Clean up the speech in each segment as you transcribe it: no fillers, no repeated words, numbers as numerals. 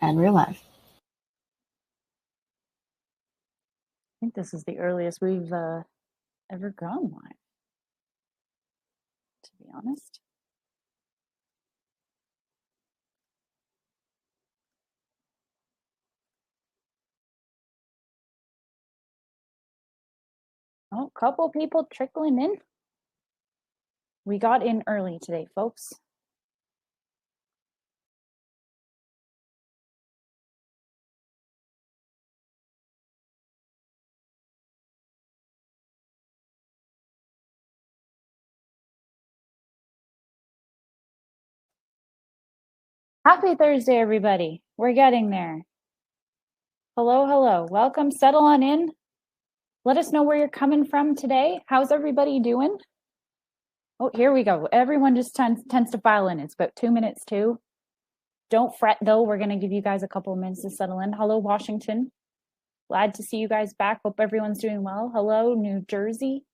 And we're live. I think this is the earliest we've ever gone live, to be honest. Oh, a couple people trickling in. We got in early today, folks. Happy Thursday, everybody. We're getting there. Hello, hello. Welcome. Settle on in. Let us know where you're coming from today. How's everybody doing? Oh, here we go. Everyone just tends to file in. It's about 2 minutes too. Don't fret, though. We're going to give you guys a couple of minutes to settle in. Hello, Washington. Glad to see you guys back. Hope everyone's doing well. Hello, New Jersey.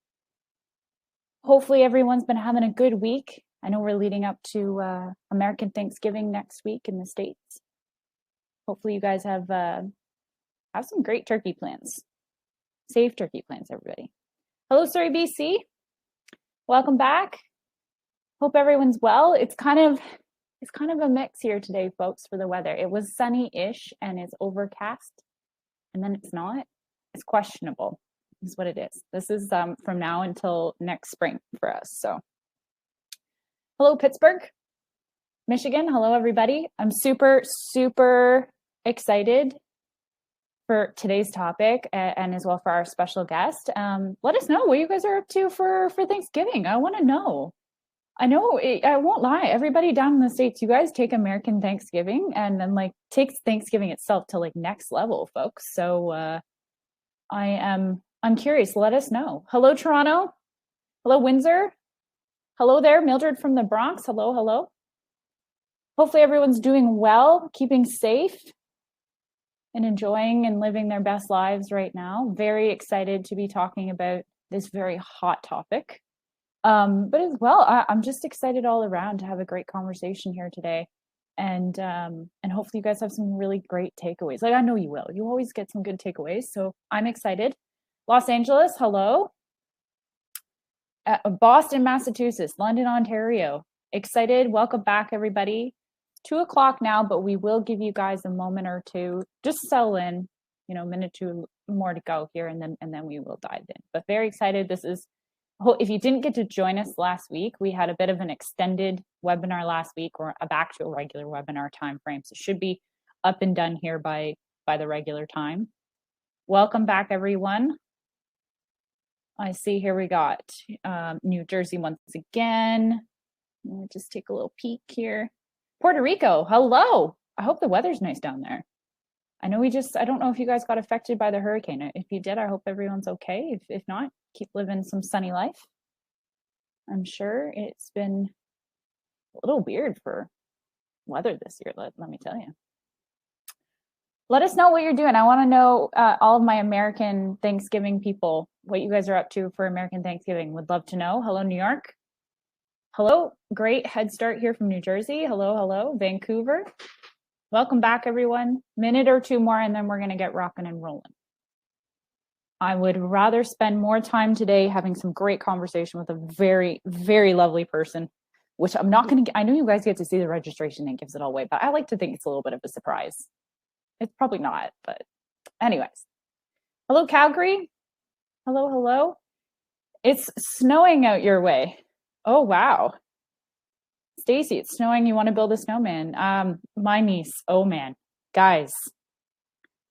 Hopefully everyone's been having a good week. I know we're leading up to American Thanksgiving next week in the States. Hopefully you guys have some great turkey plans. Safe turkey plans, everybody. Hello, Surrey, BC. Welcome back. Hope everyone's well. It's kind of a mix here today, folks, for the weather. It was sunny-ish and it's overcast, and then it's not. It's questionable. Is what it is. This is from now until next spring for us. So, hello, Pittsburgh, Michigan. Hello, everybody. I'm super, super excited for today's topic and as well for our special guest. Let us know what you guys are up to for Thanksgiving. I want to know. I know, I won't lie. Everybody down in the States, you guys take American Thanksgiving and then like takes Thanksgiving itself to like next level, folks. So I'm curious. Let us know. Hello, Toronto. Hello, Windsor. Hello there, Mildred from the Bronx. Hello, hello. Hopefully everyone's doing well, keeping safe, and enjoying and living their best lives right now. Very excited to be talking about this very hot topic. But as well, I'm just excited all around to have a great conversation here today. And hopefully you guys have some really great takeaways. Like I know you will. You always get some good takeaways. So I'm excited. Los Angeles, hello. Boston, Massachusetts, London, Ontario. Excited. Welcome back, everybody. 2:00 now, but we will give you guys a moment or two. Just settle in, a minute or two more to go here, and then we will dive in. But very excited. This is, if you didn't get to join us last week, we had a bit of an extended webinar last week. We're back to a regular webinar time frame. So it should be up and done here by the regular time. Welcome back, everyone. I see here we got New Jersey once again. Let me just take a little peek here. Puerto Rico, hello. I hope the weather's nice down there. I know I don't know if you guys got affected by the hurricane. If you did, I hope everyone's okay. If not, keep living some sunny life. I'm sure it's been a little weird for weather this year, let me tell you. Let us know what you're doing. I want to know, all of my American Thanksgiving people, what you guys are up to for American Thanksgiving. Would love to know. Hello, New York. Hello, great head start here from New Jersey. Hello, hello, Vancouver. Welcome back, everyone. Minute or two more, and then we're going to get rocking and rolling. I would rather spend more time today having some great conversation with a very, very lovely person, which I'm not going to, I know you guys get to see the registration and gives it all away, but I like to think it's a little bit of a surprise. It's probably not, but anyways. Hello, Calgary. Hello, hello. It's snowing out your way. Oh, wow. Stacy, it's snowing. You want to build a snowman. My niece, oh man, guys,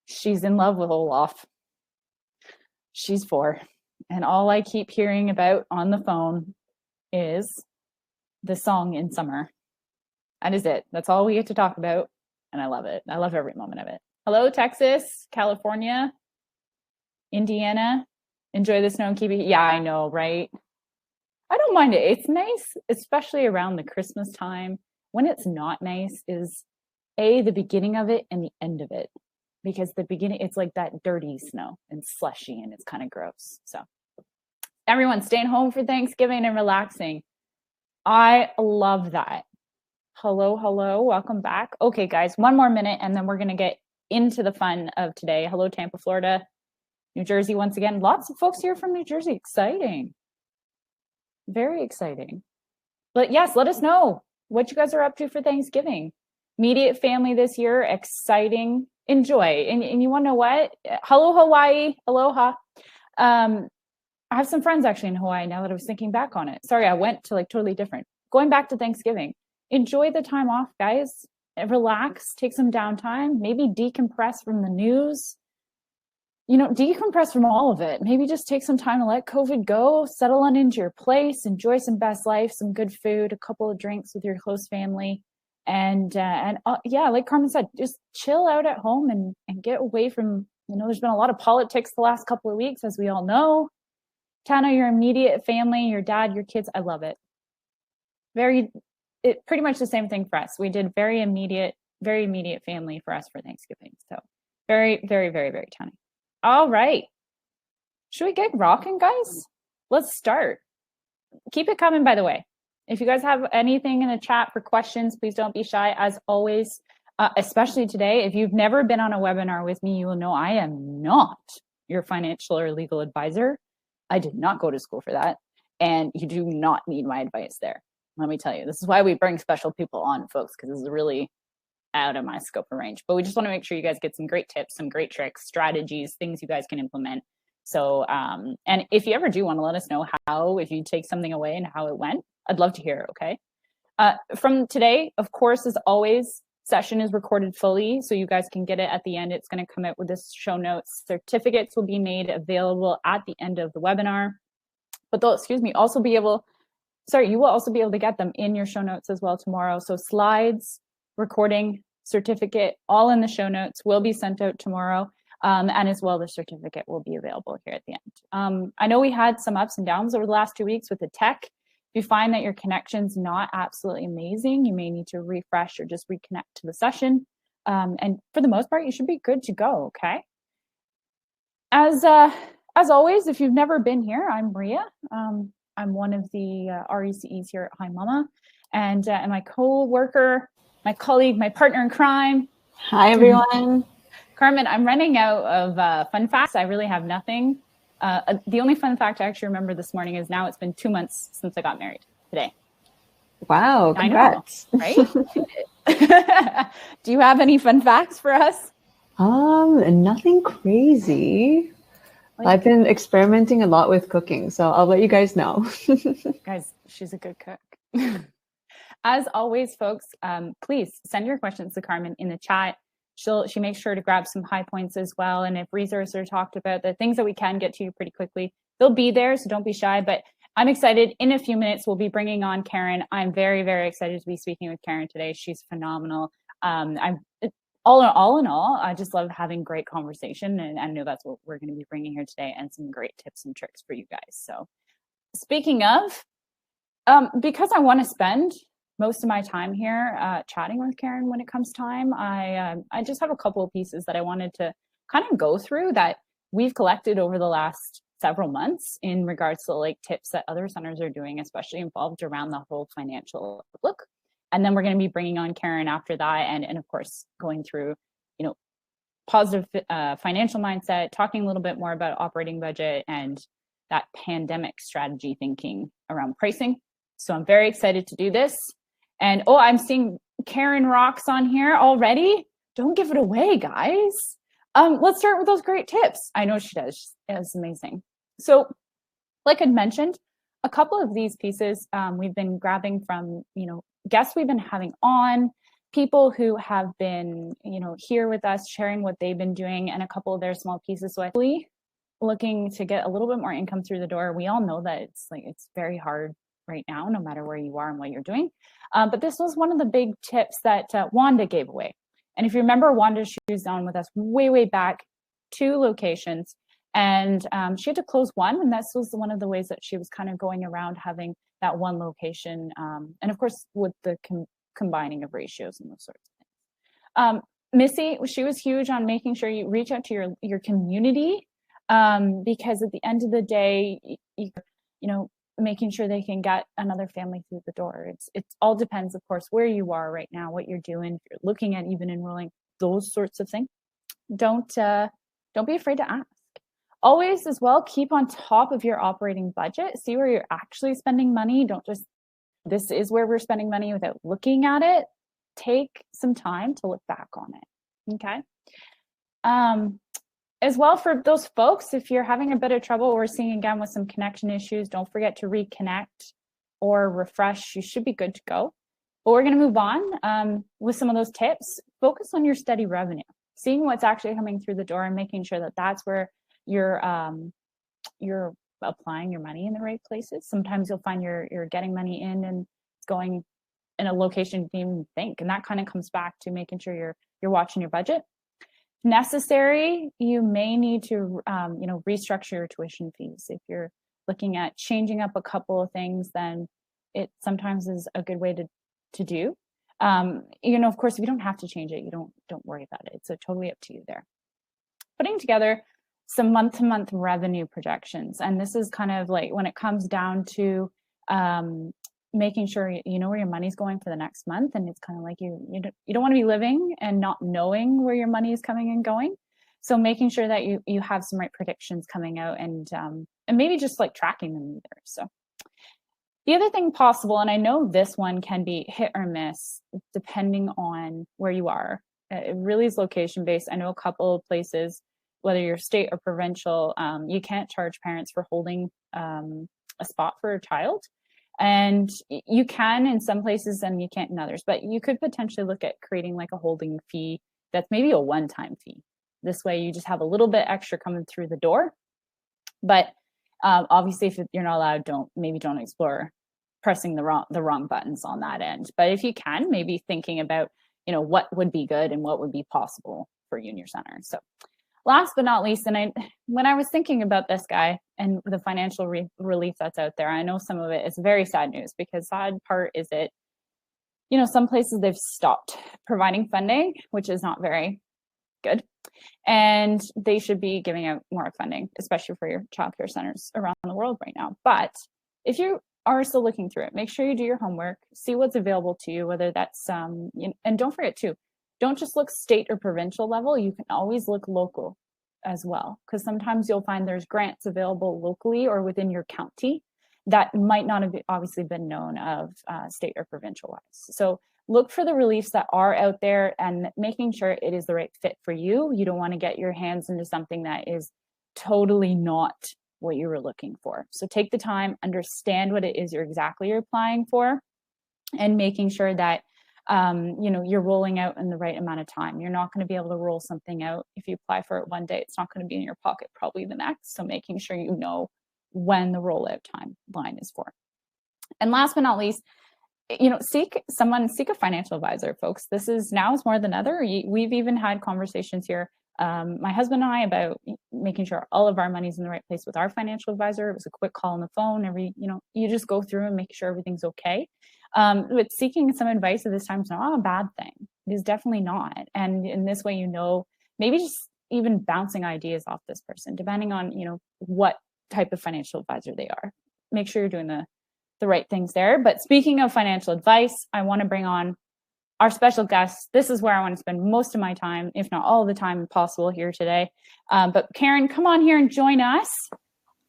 she's in love with Olaf. She's 4. And all I keep hearing about on the phone is the song In Summer. That is it. That's all we get to talk about. And I love it. I love every moment of it. Hello, Texas, California, Indiana. Enjoy the snow and keep it. Yeah, I know, right? I don't mind it. It's nice, especially around the Christmas time. When it's not nice is the beginning of it and the end of it. Because the beginning, it's like that dirty snow and slushy and it's kind of gross. So everyone staying home for Thanksgiving and relaxing. I love that. Hello, hello. Welcome back. Okay, guys, one more minute and then we're going to get into the fun of today. Hello, Tampa, Florida, New Jersey once again. Lots of folks here from New Jersey. Exciting. Very exciting. But yes, let us know what you guys are up to for Thanksgiving. Immediate family this year. Exciting. Enjoy. And you want to know what? Hello, Hawaii. Aloha. I have some friends actually in Hawaii now that I was thinking back on it. Sorry, I went to like totally different. Going back to Thanksgiving. Enjoy the time off, guys. Relax, take some downtime, maybe decompress from the news. Decompress from all of it. Maybe just take some time to let COVID go, settle on into your place, enjoy some best life, some good food, a couple of drinks with your close family. And yeah, like Carmen said, just chill out at home and get away from, there's been a lot of politics the last couple of weeks, as we all know. Tana, your immediate family, your dad, your kids, I love it. Pretty much the same thing for us. We did very immediate family for us for Thanksgiving. So very, very, very, very tiny. All right. Should we get rocking, guys? Let's start. Keep it coming, by the way. If you guys have anything in the chat for questions, please don't be shy. As always, especially today, if you've never been on a webinar with me, you will know I am not your financial or legal advisor. I did not go to school for that. And you do not need my advice there. Let me tell you, this is why we bring special people on, folks, because this is really out of my scope of range. But we just want to make sure you guys get some great tips, some great tricks, strategies, things you guys can implement. So, and if you ever do want to let us know how, if you take something away and how it went, I'd love to hear it, okay? From today, of course, as always, session is recorded fully, so you guys can get it at the end. It's going to come out with this show notes. Certificates will be made available at the end of the webinar. But they'll, also be able, you will also be able to get them in your show notes as well tomorrow. So slides, recording, certificate, all in the show notes will be sent out tomorrow. And as well, the certificate will be available here at the end. I know we had some ups and downs over the last 2 weeks with the tech. If you find that your connection's not absolutely amazing, you may need to refresh or just reconnect to the session. And for the most part, you should be good to go, okay? As always, if you've never been here, I'm Maria. I'm one of the RECEs here at Hi Mama, and my co-worker, my colleague, my partner in crime. Hi, everyone. Carmen, I'm running out of fun facts. I really have nothing. The only fun fact I actually remember this morning is now it's been 2 months since I got married today. Wow, congrats. I know, right? Do you have any fun facts for us? Nothing crazy. I've been experimenting a lot with cooking, so I'll let you guys know. Guys, she's a good cook. As always, folks, please send your questions to Carmen in the chat. She makes sure to grab some high points as well. And if resources are talked about, the things that we can get to you pretty quickly, they'll be there, so don't be shy. But I'm excited. In a few minutes, we'll be bringing on Karen. I'm very, very excited to be speaking with Karen today. She's phenomenal. All in all, I just love having great conversation, and I know that's what we're going to be bringing here today, and some great tips and tricks for you guys. So speaking of, because I want to spend most of my time here chatting with Karen when it comes time, I just have a couple of pieces that I wanted to kind of go through that we've collected over the last several months in regards to like tips that other centers are doing, especially involved around the whole financial outlook. And then we're going to be bringing on Karen after that, and of course going through, positive financial mindset, talking a little bit more about operating budget and that pandemic strategy thinking around pricing. So I'm very excited to do this. And I'm seeing Karen rocks on here already. Don't give it away, guys. Let's start with those great tips. I know she does. It's amazing. So like I'd mentioned, a couple of these pieces we've been grabbing from, guests we've been having on, people who have been, here with us, sharing what they've been doing, and a couple of their small pieces. So I'm looking to get a little bit more income through the door. We all know that it's very hard right now, no matter where you are and what you're doing. But this was one of the big tips that Wanda gave away. And if you remember, Wanda, she was on with us way back, 2 locations. And she had to close one. And this was one of the ways that she was kind of going around having that one location. And of course, with the combining of ratios and those sorts of things. Missy, she was huge on making sure you reach out to your community, because at the end of the day, making sure they can get another family through the door. It all depends, of course, where you are right now, what you're doing. If you're looking at even enrolling, those sorts of things, don't be afraid to ask. Always as well, keep on top of your operating budget. See where you're actually spending money. Don't just, this is where we're spending money without looking at it. Take some time to look back on it. Okay. As well, for those folks, if you're having a bit of trouble or seeing again with some connection issues, don't forget to reconnect or refresh. You should be good to go. But we're going to move on with some of those tips. Focus on your steady revenue, seeing what's actually coming through the door and making sure that that's where you're applying your money in the right places. Sometimes you'll find you're getting money in and it's going in a location you didn't even think, and that kind of comes back to making sure you're watching your budget. Necessary, you may need to restructure your tuition fees. If you're looking at changing up a couple of things, then it sometimes is a good way to do. Of course, if you don't have to change it, you don't worry about it. It's totally up to you there. Putting together some month-to-month revenue projections, and this is kind of like when it comes down to making sure you know where your money's going for the next month. And it's kind of like you don't want to be living and not knowing where your money is coming and going. So making sure that you have some right predictions coming out, and maybe just like tracking them either. So the other thing possible, and I know this one can be hit or miss depending on where you are. It really is location based. I know a couple of places, whether you're state or provincial, you can't charge parents for holding a spot for a child. And you can in some places and you can't in others, but you could potentially look at creating like a holding fee that's maybe a one-time fee. This way you just have a little bit extra coming through the door. But obviously if you're not allowed, don't explore pressing the wrong buttons on that end. But if you can, maybe thinking about, what would be good and what would be possible for you and your center. So last but not least, and when I was thinking about this guy and the financial relief that's out there, I know some of it is very sad news, because sad part is some places they've stopped providing funding, which is not very good. And they should be giving out more funding, especially for your childcare centers around the world right now. But if you are still looking through it, make sure you do your homework, see what's available to you, whether that's, and don't forget too, don't just look state or provincial level. You can always look local as well, because sometimes you'll find there's grants available locally or within your county that might not have obviously been known of state or provincial wise. So look for the reliefs that are out there and making sure it is the right fit for you. You don't want to get your hands into something that is totally not what you were looking for. So take the time, understand what it is you're applying for, and making sure that you're rolling out in the right amount of time. You're not going to be able to roll something out if you apply for it one day. It's not going to be in your pocket probably the next. So making sure you know when the rollout timeline is for. And last but not least, seek a financial advisor, folks. Now is more than ever. We've even had conversations here, my husband and I, about making sure all of our money's in the right place with our financial advisor. It was a quick call on the phone. You just go through and make sure everything's okay. But seeking some advice at this time is not a bad thing. It is definitely not. And in this way, maybe just even bouncing ideas off this person, depending on, what type of financial advisor they are. Make sure you're doing the right things there. But speaking of financial advice, I want to bring on our special guest. This is where I want to spend most of my time, if not all the time possible here today. But Karen, come on here and join us.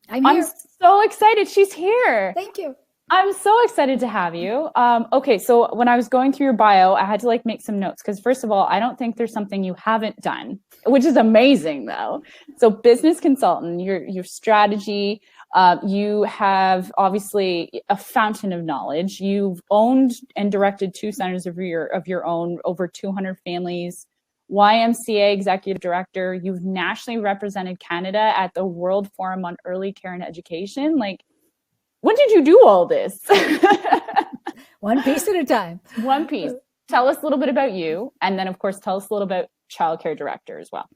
I'm so excited. She's here. Thank you. I'm so excited to have you. Okay, so when I was going through your bio, I had to make some notes, because first of all, I don't think there's something you haven't done, which is amazing though. So business consultant, your strategy, you have obviously a fountain of knowledge. You've owned and directed 2 centers of your own, over 200 families, YMCA executive director. You've nationally represented Canada at the World Forum on Early Care and Education. When did you do all this? One piece at a time. One piece. Tell us a little bit about you. And then, of course, tell us a little about childcare director as well.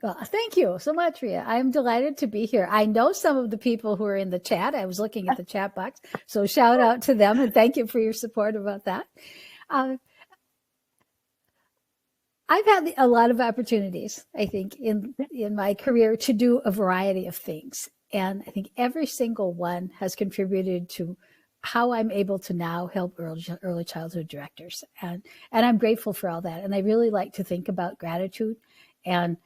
Well, thank you so much, Ria. I'm delighted to be here. I know some of the people who are in the chat. I was looking at the chat box. So shout out to them, and thank you for your support about that. I've had a lot of opportunities, I think, in my career to do a variety of things. And I think every single one has contributed to how I'm able to now help early childhood directors. And I'm grateful for all that. And I really like to think about gratitude. And,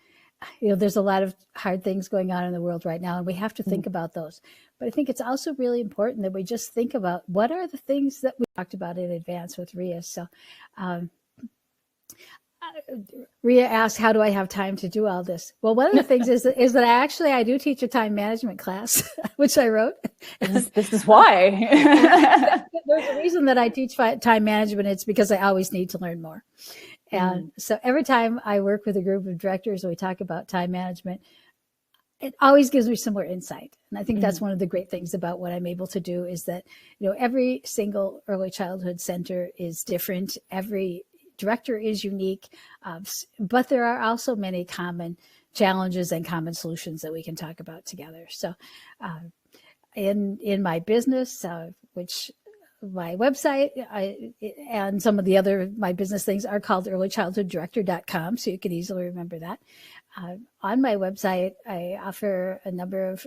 there's a lot of hard things going on in the world right now, and we have to think about those. But I think it's also really important that we just think about what are the things that we talked about in advance with Ria. So, Ria asked, how do I have time to do all this? Well, one of the things is that I do teach a time management class, which I wrote. This is why. There's a reason that I teach time management. It's because I always need to learn more. And so every time I work with a group of directors and we talk about time management, it always gives me some more insight. And I think that's one of the great things about what I'm able to do is that, every single early childhood center is different. Every director is unique, but there are also many common challenges and common solutions that we can talk about together. So in my business, which my website and some of the other my business things are called earlychildhooddirector.com, so you can easily remember that. On my website, I offer a number of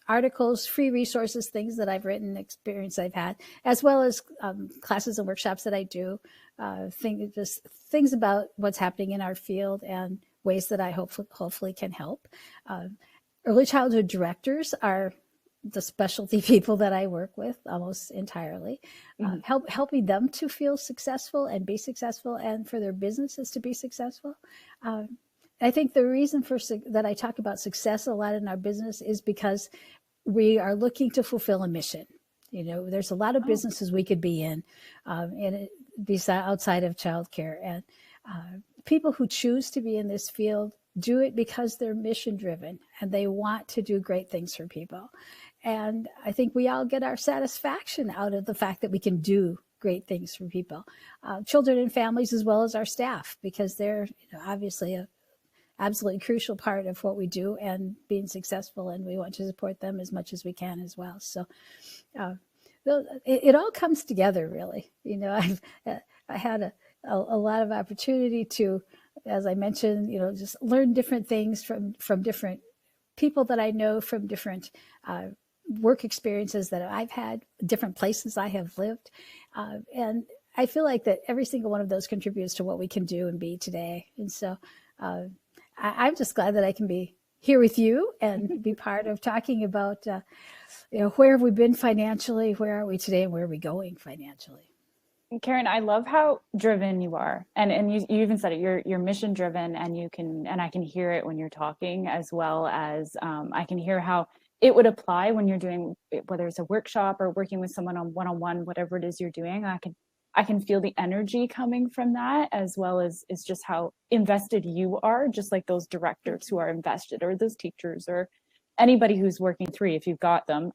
articles, free resources, things that I've written, experience I've had, as well as classes and workshops that I do, things about what's happening in our field and ways that I hopefully can help. Early childhood directors are the specialty people that I work with almost entirely, helping them to feel successful and be successful and for their businesses to be successful. I think the reason that I talk about success a lot in our business is because we are looking to fulfill a mission. There's a lot of businesses we could be in, outside of childcare, and people who choose to be in this field do it because they're mission driven and they want to do great things for people. And I think we all get our satisfaction out of the fact that we can do great things for people, children and families, as well as our staff, because they're obviously a absolutely crucial part of what we do and being successful, and we want to support them as much as we can as well. So it all comes together, really. I had a lot of opportunity to, as I mentioned, just learn different things from different people that I know, from different work experiences that I've had, different places I have lived. And I feel like that every single one of those contributes to what we can do and be today. And so I'm just glad that I can be here with you and be part of talking about, where have we been financially, where are we today, and where are we going financially. Karen, I love how driven you are. And you even said it, you're mission driven, and I can hear it when you're talking, as well as I can hear how it would apply when you're doing, whether it's a workshop or working with someone on one-on-one, whatever it is you're doing. I can feel the energy coming from that, as well as just how invested you are, just like those directors who are invested, or those teachers, or anybody who's working through, if you've got them,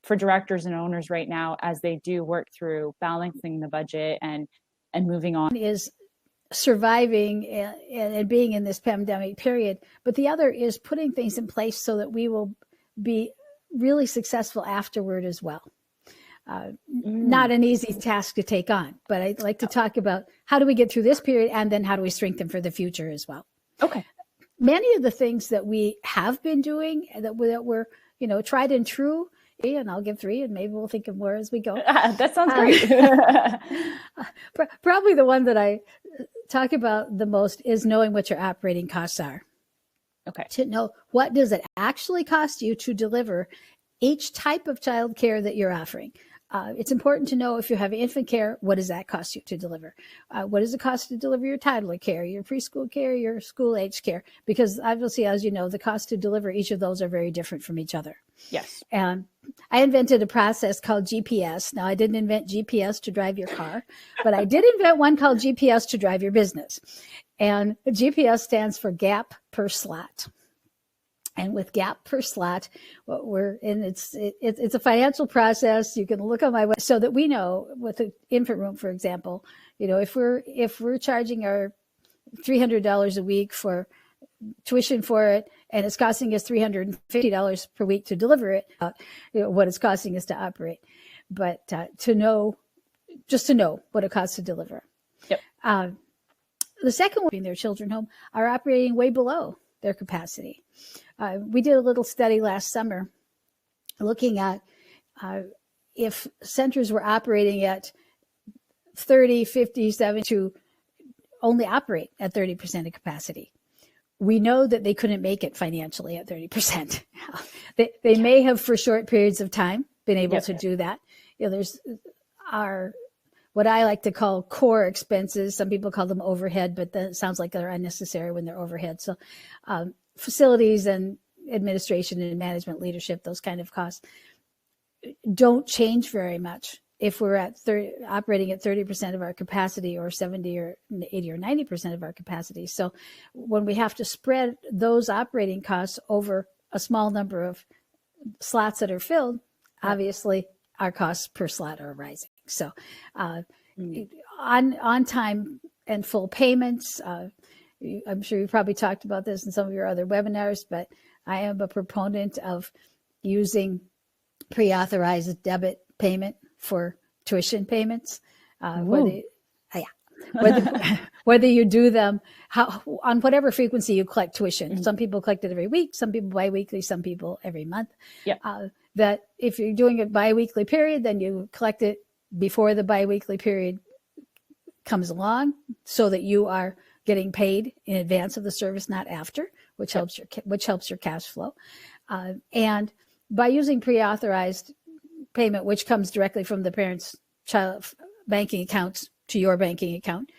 for directors and owners right now, as they do work through balancing the budget and moving on. Is surviving and being in this pandemic period, but the other is putting things in place so that we will be really successful afterward as well. Not an easy task to take on, but I'd like to talk about how do we get through this period, and then how do we strengthen for the future as well. Okay. Many of the things that we have been doing that were, tried and true, and I'll give 3, and maybe we'll think of more as we go. That sounds great. Probably the one that I talk about the most is knowing what your operating costs are. Okay. To know what does it actually cost you to deliver each type of child care that you're offering. It's important to know, if you have infant care, what does that cost you to deliver? What does it cost to deliver your toddler care, your preschool care, your school age care? Because obviously, as you know, the cost to deliver each of those are very different from each other. Yes. And I invented a process called GPS. Now, I didn't invent GPS to drive your car, but I did invent one called GPS to drive your business. And GPS stands for gap per slot. And with gap per slot, it's a financial process. You can look on my website so that we know, with the infant room, for example, if we're charging our $300 a week for tuition for it, and it's costing us $350 per week to deliver it, what it's costing us to operate, but to know what it costs to deliver. Yep. The second one, being their children home, are operating way below their capacity. We did a little study last summer looking at if centers were operating at 30, 50, 70 to only operate at 30% of capacity. We know that they couldn't make it financially at 30%. They may have for short periods of time been able to do that. There's what I like to call core expenses. Some people call them overhead, but that sounds like they're unnecessary when they're overhead. So facilities and administration and management leadership, those kind of costs don't change very much if we're at operating at 30% of our capacity or 70 or 80 or 90% of our capacity. So when we have to spread those operating costs over a small number of slots that are filled, obviously our costs per slot are rising. So on time and full payments, I'm sure you probably talked about this in some of your other webinars, but I am a proponent of using pre-authorized debit payment for tuition payments, whether you do them on whatever frequency you collect tuition. Mm-hmm. Some people collect it every week, some people biweekly, some people every month. That if you're doing a biweekly period, then you collect it before the biweekly period comes along, so that you are getting paid in advance of the service, not after, which helps your cash flow. And by using pre-authorized payment, which comes directly from the parent's child banking accounts to your banking account,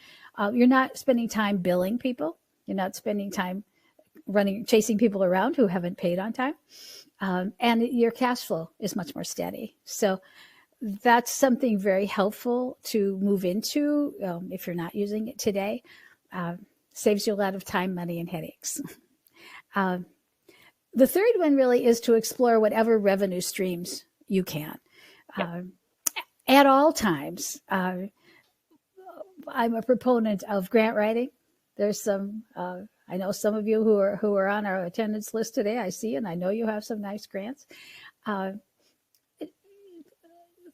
you're not spending time billing people. You're not spending time chasing people around who haven't paid on time. And your cash flow is much more steady. So that's something very helpful to move into if you're not using it today. Saves you a lot of time, money, and headaches. The third one really is to explore whatever revenue streams you can. At all times. I'm a proponent of grant writing. There's some, I know some of you who are on our attendance list today, I see, and I know you have some nice grants.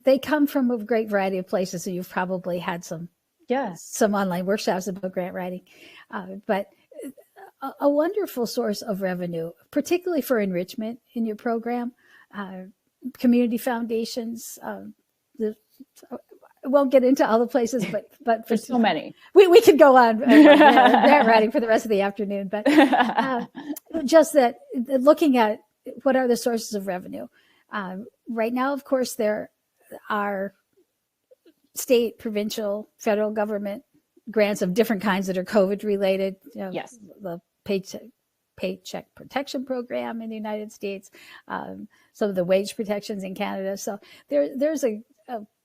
They come from a great variety of places, and you've probably had some online workshops about grant writing. But a wonderful source of revenue, particularly for enrichment in your program, community foundations. I won't get into all the places, but there's so many. We could go on grant writing for the rest of the afternoon. But just that, looking at what are the sources of revenue. Right now, of course, there are state, provincial, federal government grants of different kinds that are COVID related. The Paycheck Protection Program in the United States, some of the wage protections in Canada. So there's a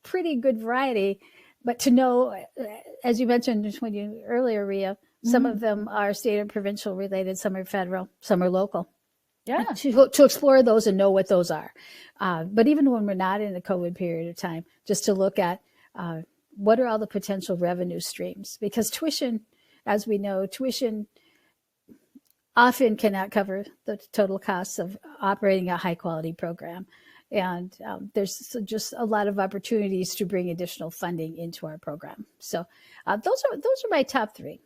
pretty good variety. But to know, as you mentioned earlier, Ria, some of them are state or provincial related, some are federal, some are local. To explore those and know what those are. But even when we're not in a COVID period of time, just to look at what are all the potential revenue streams? Because tuition, as we know, often cannot cover the total costs of operating a high quality program. And there's just a lot of opportunities to bring additional funding into our program. So those are my top three.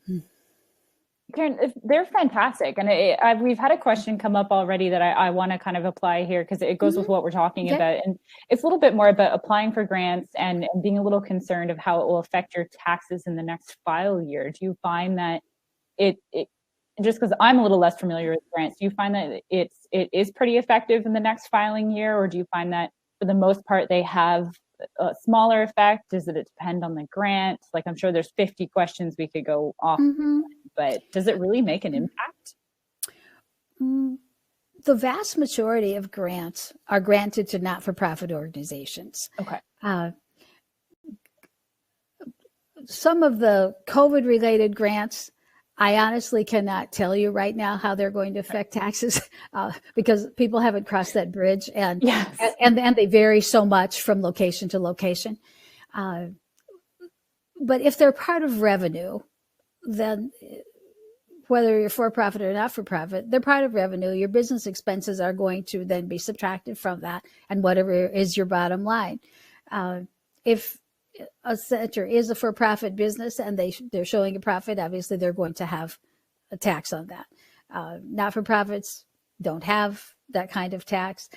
Karen, they're fantastic. And we've had a question come up already that I want to kind of apply here, because it goes with what we're talking about. And it's a little bit more about applying for grants and being a little concerned of how it will affect your taxes in the next file year. Do you find that it just because I'm a little less familiar with grants, do you find that it is pretty effective in the next filing year? Or do you find that for the most part, they have a smaller effect? Does it depend on the grant? Like, I'm sure there's 50 questions we could go off, but does it really make an impact? The vast majority of grants are granted to not-for-profit organizations. Okay. Some of the COVID-related grants, I honestly cannot tell you right now how they're going to affect taxes because people haven't crossed that bridge, and they vary so much from location to location. But if they're part of revenue, then whether you're for-profit or not-for-profit, they're part of revenue. Your business expenses are going to then be subtracted from that, and whatever is your bottom line. If a center is a for-profit business and they're showing a profit, obviously they're going to have a tax on that. Not-for-profits don't have that kind of tax.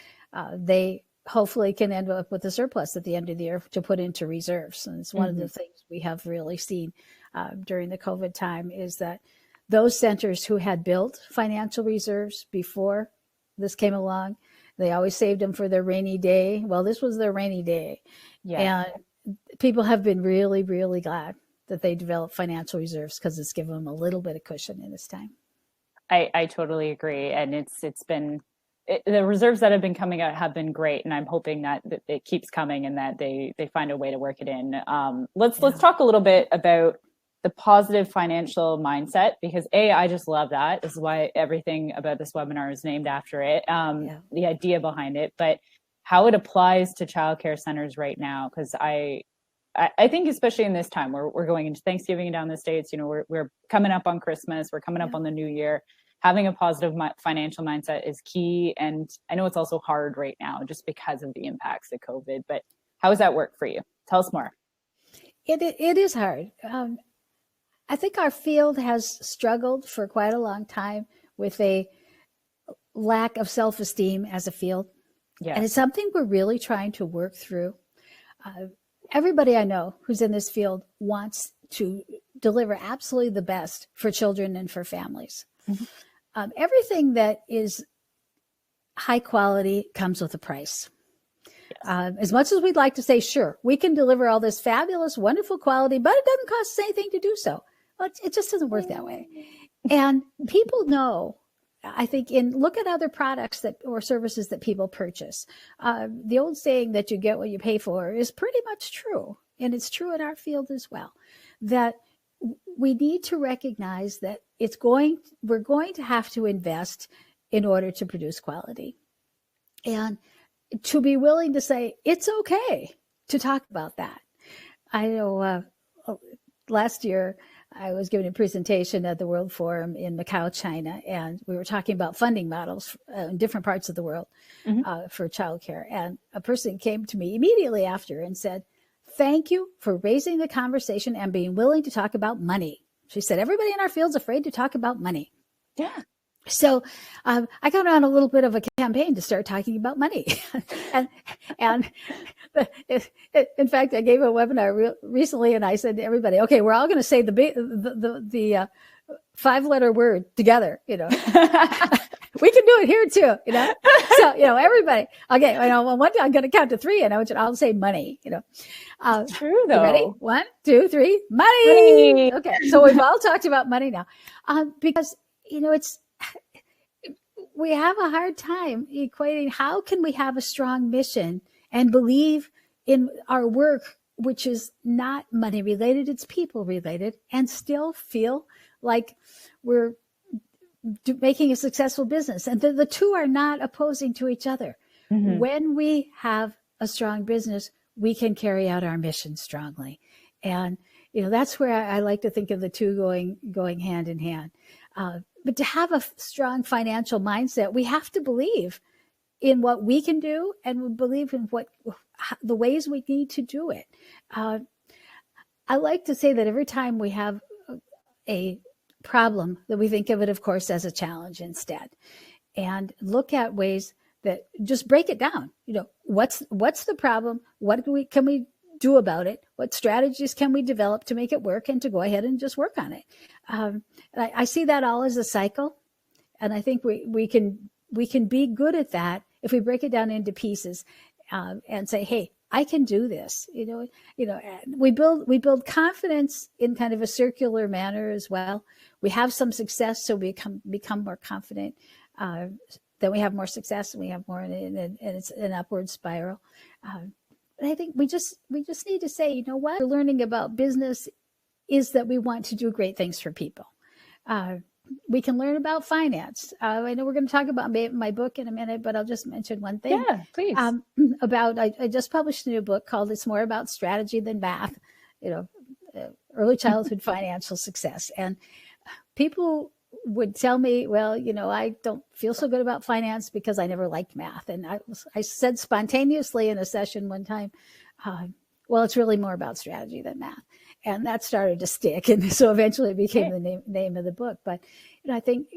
They hopefully can end up with a surplus at the end of the year to put into reserves. And it's one of the things we have really seen during the COVID time is that those centers who had built financial reserves before this came along, they always saved them for their rainy day. Well, this was their rainy day. Yeah. And people have been really, really glad that they developed financial reserves because it's given them a little bit of cushion in this time. I totally agree. And the reserves that have been coming out have been great. And I'm hoping that it keeps coming and that they find a way to work it in. Let's talk a little bit about the positive financial mindset, because I just love that. This is why everything about this webinar is named after it, the idea behind it, but how it applies to childcare centers right now. Because I think especially in this time, we're going into Thanksgiving down the States, we're coming up on Christmas, we're coming up on the new year. Having a positive financial mindset is key. And I know it's also hard right now just because of the impacts of COVID, but how does that work for you? Tell us more. It is hard. I think our field has struggled for quite a long time with a lack of self-esteem as a field. Yeah. And it's something we're really trying to work through. Everybody I know who's in this field wants to deliver absolutely the best for children and for families. Mm-hmm. Everything that is high quality comes with a price. Yes. As much as we'd like to say, sure, we can deliver all this fabulous, wonderful quality, but it doesn't cost us anything to do so. Well, it just doesn't work that way. And people know, I think, look at other products or services that people purchase. The old saying that you get what you pay for is pretty much true. And it's true in our field as well, that we need to recognize that we're going to have to invest in order to produce quality. And to be willing to say, it's okay to talk about that. I know last year I was giving a presentation at the World Forum in Macau, China, and we were talking about funding models in different parts of the world for childcare. And a person came to me immediately after and said, "Thank you for raising the conversation and being willing to talk about money." She said, "Everybody in our field's afraid to talk about money." Yeah. So I got on a little bit of a campaign to start talking about money. and in fact, I gave a webinar recently and I said to everybody, okay, we're all going to say the 5-letter word together, We can do it here too, So, everybody, okay, one day I'm going to count to 3 and I want you to all say money, It's true though. Ready? 1, 2, 3, money. Okay. So we've all talked about money now, because, we have a hard time equating how can we have a strong mission and believe in our work, which is not money related, it's people related, and still feel like we're making a successful business. And the two are not opposing to each other. Mm-hmm. When we have a strong business, we can carry out our mission strongly. And, that's where I like to think of the two going hand in hand. But to have a strong financial mindset, we have to believe in what we can do and we believe in the ways we need to do it. I like to say that every time we have a problem, that we think of it, of course, as a challenge instead, and look at ways that just break it down. What's the problem? What can we do about it? What strategies can we develop to make it work and to go ahead and just work on it? I see that all as a cycle. And I think we can be good at that if we break it down into pieces and say, hey, I can do this. We build confidence in kind of a circular manner as well. We have some success, so we become more confident. Then we have more success and we have more, and it's an upward spiral. But I think we just need to say, what we're learning about business is that we want to do great things for people. We can learn about finance. I know we're going to talk about my book in a minute, but I'll just mention one thing. Yeah, please. I just published a new book called "It's More About Strategy Than Math," early childhood financial success. And people would tell me, well, I don't feel so good about finance because I never liked math. And I said spontaneously in a session one time, well, it's really more about strategy than math. And that started to stick. And so eventually it became the name of the book. But I think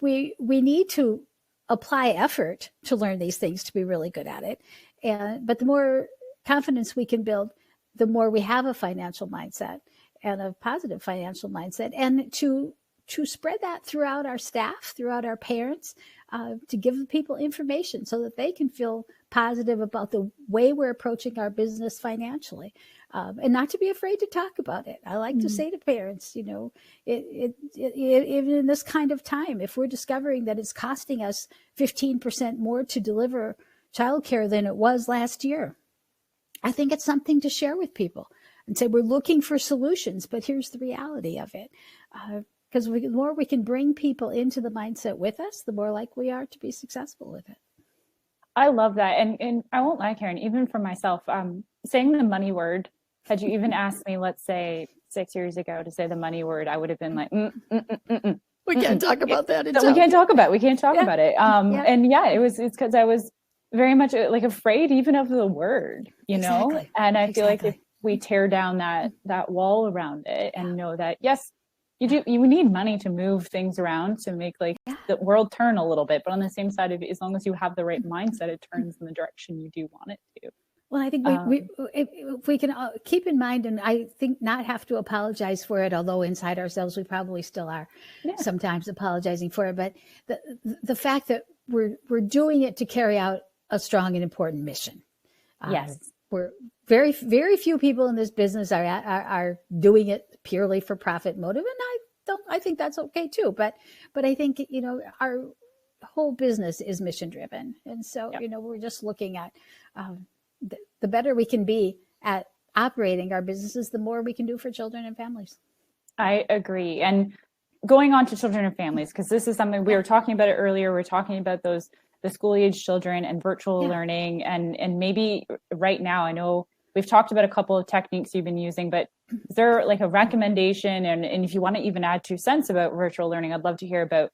we need to apply effort to learn these things to be really good at it. But the more confidence we can build, the more we have a financial mindset and a positive financial mindset, and to spread that throughout our staff, throughout our parents, to give people information so that they can feel positive about the way we're approaching our business financially, and not to be afraid to talk about it. I like to say to parents, even in this kind of time, if we're discovering that it's costing us 15% more to deliver childcare than it was last year, I think it's something to share with people and say, we're looking for solutions, but here's the reality of it. Because the more we can bring people into the mindset with us, the more likely we are to be successful with it. I love that. And I won't lie, Karen, even for myself, saying the money word, had you even asked me, let's say 6 years ago, to say the money word, I would have been like, we can't talk about that. We can't talk about it. It's because I was very much like afraid even of the word, know, and I feel like if we tear down that wall around it and know that, yes, you need money to move things around to make the world turn a little bit. But on the same side of it, as long as you have the right mindset, it turns in the direction you do want it to. Well, I think if we can keep in mind, and I think not have to apologize for it, although inside ourselves we probably still are sometimes apologizing for it. But the fact that we're doing it to carry out a strong and important mission. Yes, we're very, very few people in this business are doing it purely for profit motive, and I think that's okay too. But I think our whole business is mission driven, and so we're just looking at the better we can be at operating our businesses, the more we can do for children and families. I agree. And going on to children and families, because this is something we were talking about it earlier. We're talking about the school age children and virtual learning. And maybe right now, I know we've talked about a couple of techniques you've been using, but is there like a recommendation? And if you want to even add 2 cents about virtual learning, I'd love to hear about,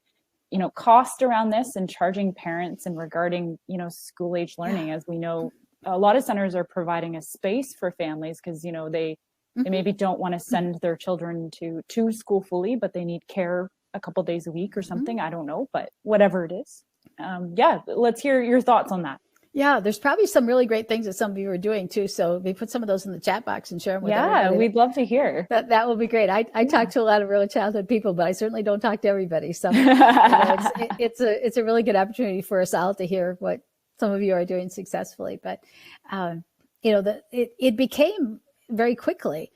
cost around this and charging parents and regarding, school age learning. As we know, a lot of centers are providing a space for families because, they maybe don't want to send their children to school fully, but they need care a couple days a week or something. I don't know, but whatever it is. Let's hear your thoughts on that. Yeah, there's probably some really great things that some of you are doing too. So we put some of those in the chat box and share them with everybody. We'd love to hear. That will be great. I talk to a lot of early childhood people, but I certainly don't talk to everybody. So it's a really good opportunity for us all to hear what some of you are doing successfully. But it became very quickly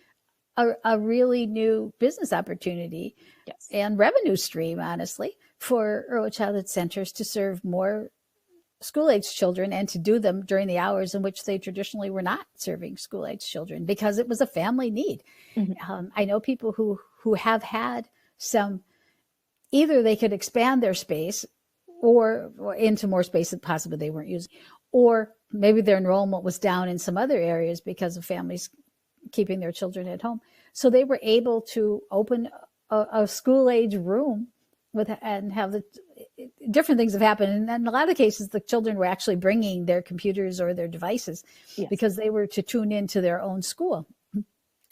a really new business opportunity and revenue stream, honestly, for early childhood centers to serve more school-age children and to do them during the hours in which they traditionally were not serving school-age children because it was a family need. I know people who have had some, either they could expand their space or into more space that possibly they weren't using, or maybe their enrollment was down in some other areas because of families keeping their children at home. So they were able to open a school-age room and have the different things have happened. And in a lot of cases, the children were actually bringing their computers or their devices because they were to tune into their own school.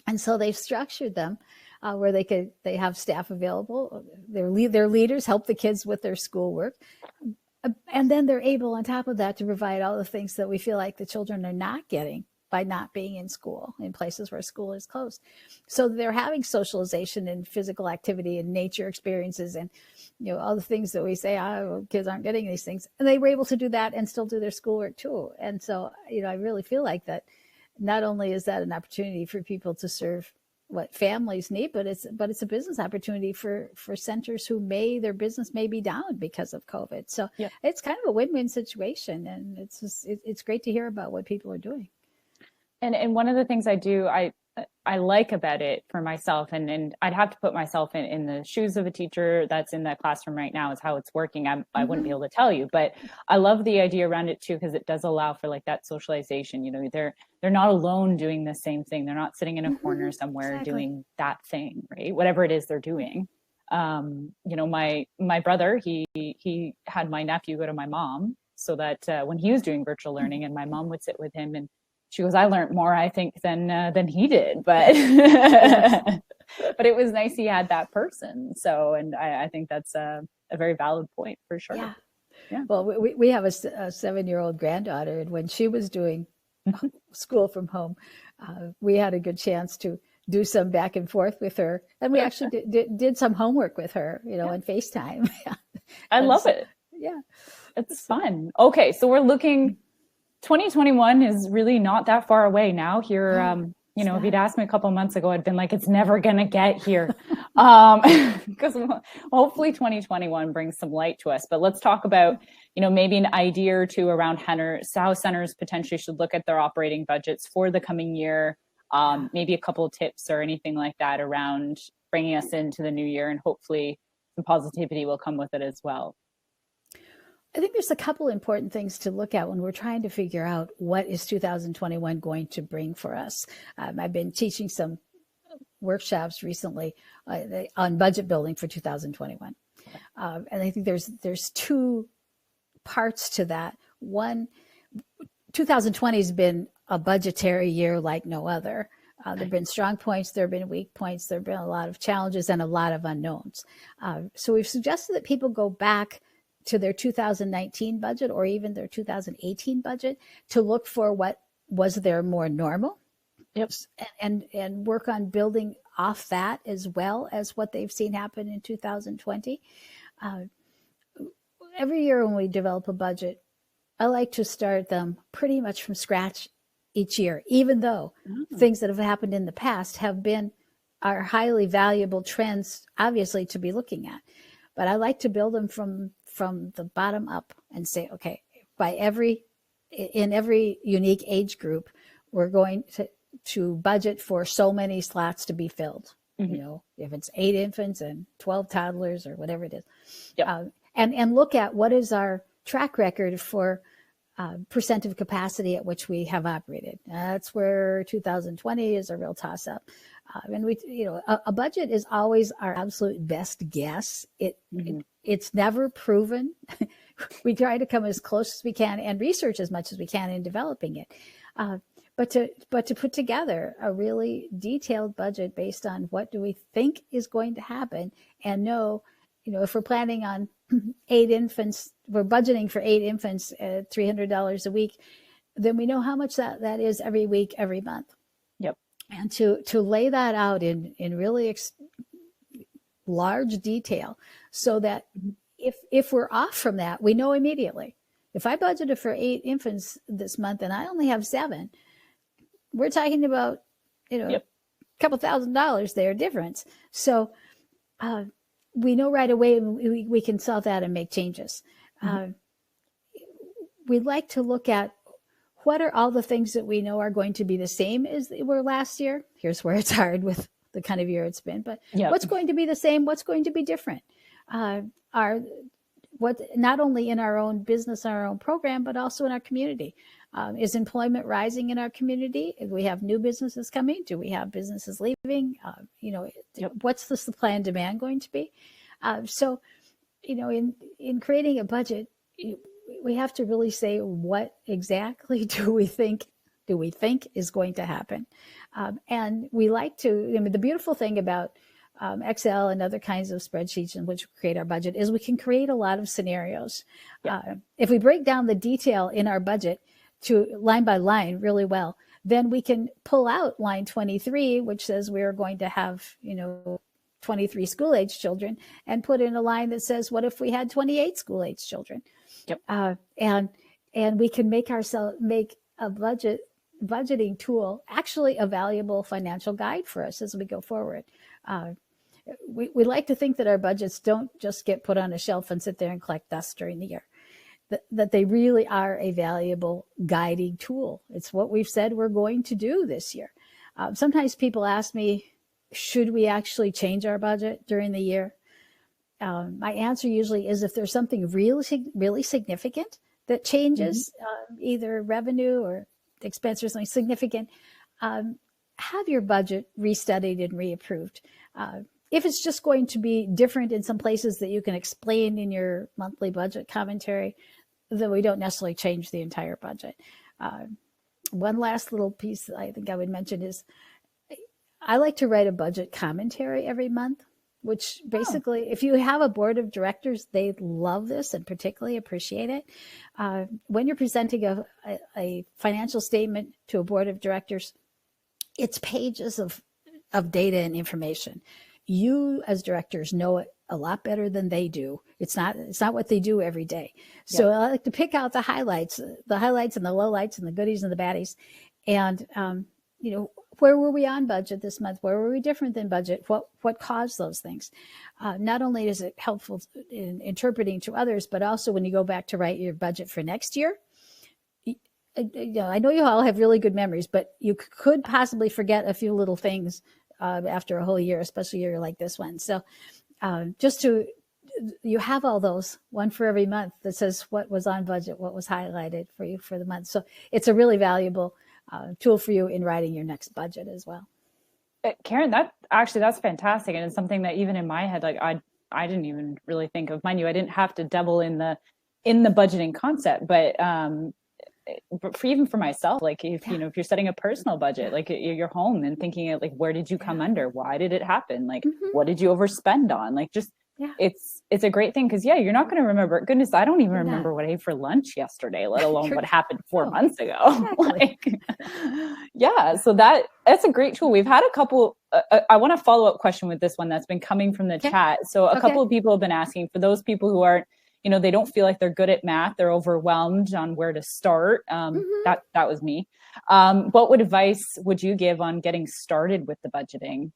And so they structured them where they have staff available. Their leaders help the kids with their schoolwork. And then they're able, on top of that, to provide all the things that we feel like the children are not getting by not being in school in places where school is closed. So they're having socialization and physical activity and nature experiences and, all the things that we say, kids aren't getting these things. And they were able to do that and still do their schoolwork too. And so, I really feel like that not only is that an opportunity for people to serve what families need, but it's a business opportunity for centers who their business may be down because of COVID. So it's kind of a win-win situation. And it's great to hear about what people are doing. And one of the things I like about it for myself, and I'd have to put myself in the shoes of a teacher that's in that classroom right now, is how it's working. I wouldn't be able to tell you, but I love the idea around it too, because it does allow for like that socialization. They're not alone doing the same thing. They're not sitting in a corner somewhere doing that thing, right? Whatever it is they're doing. My brother, he had my nephew go to my mom so that when he was doing virtual learning, and my mom would sit with him, and she goes, I learned more, I think, than he did, but but it was nice he had that person. So, and I think that's a very valid point for sure. Yeah. Yeah. Well, we have a 7-year-old granddaughter, and when she was doing school from home, we had a good chance to do some back and forth with her, and we actually did some homework with her, on FaceTime. I love it. Yeah, it's fun. Okay, so we're looking. 2021 is really not that far away now. Here, if you'd asked me a couple of months ago, I'd been like, it's never going to get here. Because hopefully 2021 brings some light to us. But let's talk about, maybe an idea or two around how centers potentially should look at their operating budgets for the coming year. Maybe a couple of tips or anything like that around bringing us into the new year, and hopefully some positivity will come with it as well. I think there's a couple important things to look at when we're trying to figure out what is 2021 going to bring for us. I've been teaching some workshops recently on budget building for 2021. And I think there's two parts to that. One, 2020 has been a budgetary year like no other. There have been strong points, there have been weak points, there have been a lot of challenges and a lot of unknowns. So we've suggested that people go back to their 2019 budget or even their 2018 budget to look for what was their more normal. Yep. And work on building off that as well as what they've seen happen in 2020. Every year when we develop a budget, I like to start them pretty much from scratch each year, even though things that have happened in the past are highly valuable trends, obviously, to be looking at. But I like to build them from the bottom up and say, okay, in every unique age group, we're going to budget for so many slots to be filled. If it's 8 infants and 12 toddlers or whatever it is. Yep. And look at what is our track record for percent of capacity at which we have operated. That's where 2020 is a real toss-up. And a budget is always our absolute best guess. It's never proven. We try to come as close as we can and research as much as we can in developing it. But to put together a really detailed budget based on what do we think is going to happen, and know, if we're planning on 8 infants, we're budgeting for 8 infants at $300 a week, then we know how much that is every week, every month. Yep. And to lay that out in really large detail, so that if we're off from that, we know immediately. If I budgeted for 8 infants this month and I only have 7, we're talking about, a couple $1,000s there difference. So we know right away we can solve that and make changes. We'd like to look at what are all the things that we know are going to be the same as they were last year. Here's where it's hard with the kind of year it's been, but what's going to be the same? What's going to be different? What not only in our own business, our own program, but also in our community. Is employment rising in our community? If we have new businesses coming, do we have businesses leaving? What's the supply and demand going to be? So, in creating a budget, we have to really say, what exactly do we think is going to happen? And we like to, the beautiful thing about Excel and other kinds of spreadsheets in which we create our budget is we can create a lot of scenarios. If we break down the detail in our budget to line by line really well, then we can pull out line 23, which says we're going to have, 23 school-age children, and put in a line that says, what if we had 28 school-age children? Yep. And we can make a budgeting tool actually a valuable financial guide for us as we go forward. We like to think that our budgets don't just get put on a shelf and sit there and collect dust during the year, that they really are a valuable guiding tool. It's what we've said we're going to do this year. Sometimes people ask me, should we actually change our budget during the year? My answer usually is, if there's something really significant that changes, either revenue or expense or something significant, have your budget restudied and reapproved. If it's just going to be different in some places that you can explain in your monthly budget commentary, then we don't necessarily change the entire budget. One last little piece I think I would mention is, I like to write a budget commentary every month. which basically, if you have a board of directors, they love this and particularly appreciate it. When you're presenting a financial statement to a board of directors, it's pages of data and information. You as directors know it a lot better than they do. It's not what they do every day. So I like to pick out the highlights and the lowlights and the goodies and the baddies. And, where were we on budget this month? Where were we different than budget? What caused those things? Not only is it helpful in interpreting to others, but also when you go back to write your budget for next year, I know you all have really good memories, but you could possibly forget a few little things after a whole year, especially a year like this one. So you have all those, one for every month that says what was on budget, what was highlighted for you for the month. So it's a really valuable tool for you in writing your next budget as well. Karen, that's fantastic. And it's something that even in my head, like I didn't even really think of. Mind you, I didn't have to dabble in the budgeting concept, but even for myself, like if you're setting a personal budget, like you're home and thinking of like, where did you come under? Why did it happen? Like, what did you overspend on? Like, just, it's a great thing. Cause you're not going to remember. Goodness, I don't even remember what I ate for lunch yesterday, let alone what happened 4 months ago. Exactly. So that's a great tool. We've had a couple, I want to follow up question with this one that's been coming from the chat. So a couple of people have been asking, for those people who aren't, they don't feel like they're good at math, they're overwhelmed on where to start. That was me. What advice would you give on getting started with the budgeting?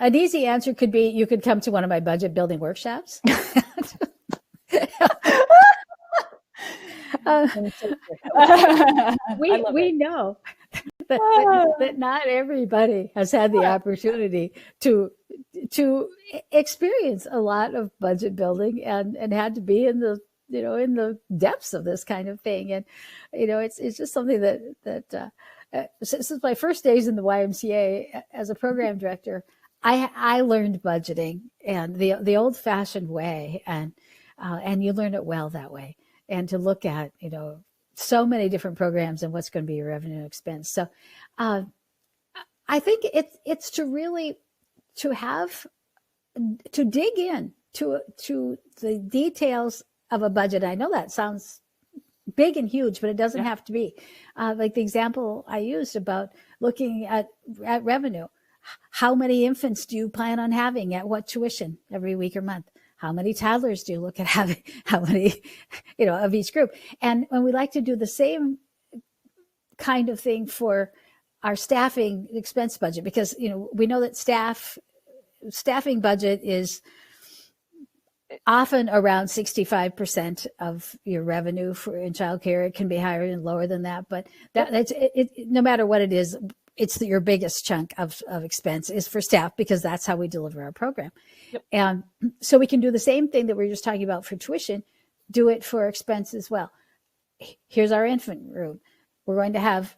An easy answer could be, you could come to one of my budget building workshops. We know that not everybody has had the opportunity to experience a lot of budget building and had to be in the depths of this kind of thing. And, it's just something that since my first days in the YMCA as a program director, I learned budgeting and the old fashioned way, and you learn it well that way. And to look at, so many different programs and what's going to be your revenue and expense. So, I think it's to really, to dig in to the details of a budget. I know that sounds big and huge, but it doesn't have to be. Like the example I used about looking at revenue. How many infants do you plan on having at what tuition every week or month? How many toddlers do you look at having? How many, of each group? And when we like to do the same kind of thing for our staffing expense budget, because, we know that staffing budget is often around 65% of your revenue in childcare. It can be higher and lower than that, but that's no matter what it is, it's your biggest chunk of expense is for staff, because that's how we deliver our program. Yep. And so we can do the same thing that we were just talking about for tuition, do it for expense as well. Here's our infant room. We're going to have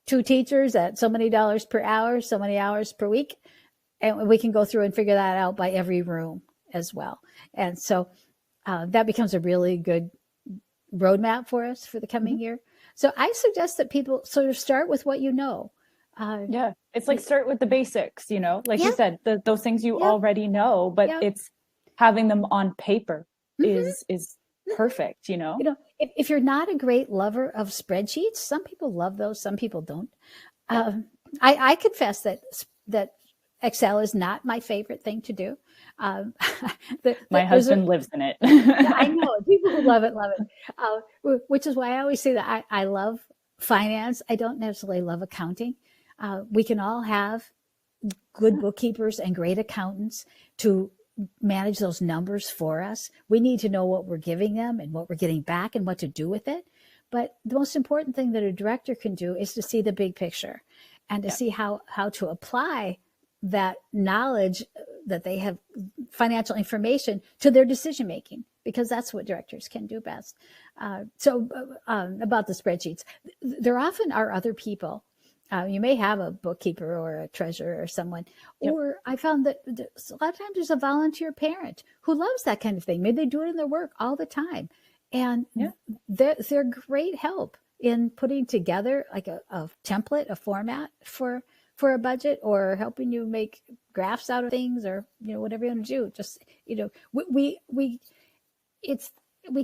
2 teachers at so many dollars per hour, so many hours per week. And we can go through and figure that out by every room as well. And so that becomes a really good roadmap for us for the coming year. So I suggest that people sort of start with what you know. It's like start with the basics, like you said, those things you already know, but it's having them on paper is perfect, if you're not a great lover of spreadsheets, some people love those, some people don't. I confess that Excel is not my favorite thing to do. My husband lives in it. I know people who love it, which is why I always say that I love finance. I don't necessarily love accounting. We can all have good bookkeepers and great accountants to manage those numbers for us. We need to know what we're giving them and what we're getting back and what to do with it. But the most important thing that a director can do is to see the big picture and to see how to apply that knowledge that they have, financial information, to their decision making, because that's what directors can do best. So about the spreadsheets, there often are other people. You may have a bookkeeper or a treasurer or someone, or I found that a lot of times there's a volunteer parent who loves that kind of thing. Maybe they do it in their work all the time. And they're great help in putting together like a template, a format for for a budget or helping you make graphs out of things or, whatever you want to do. Just, we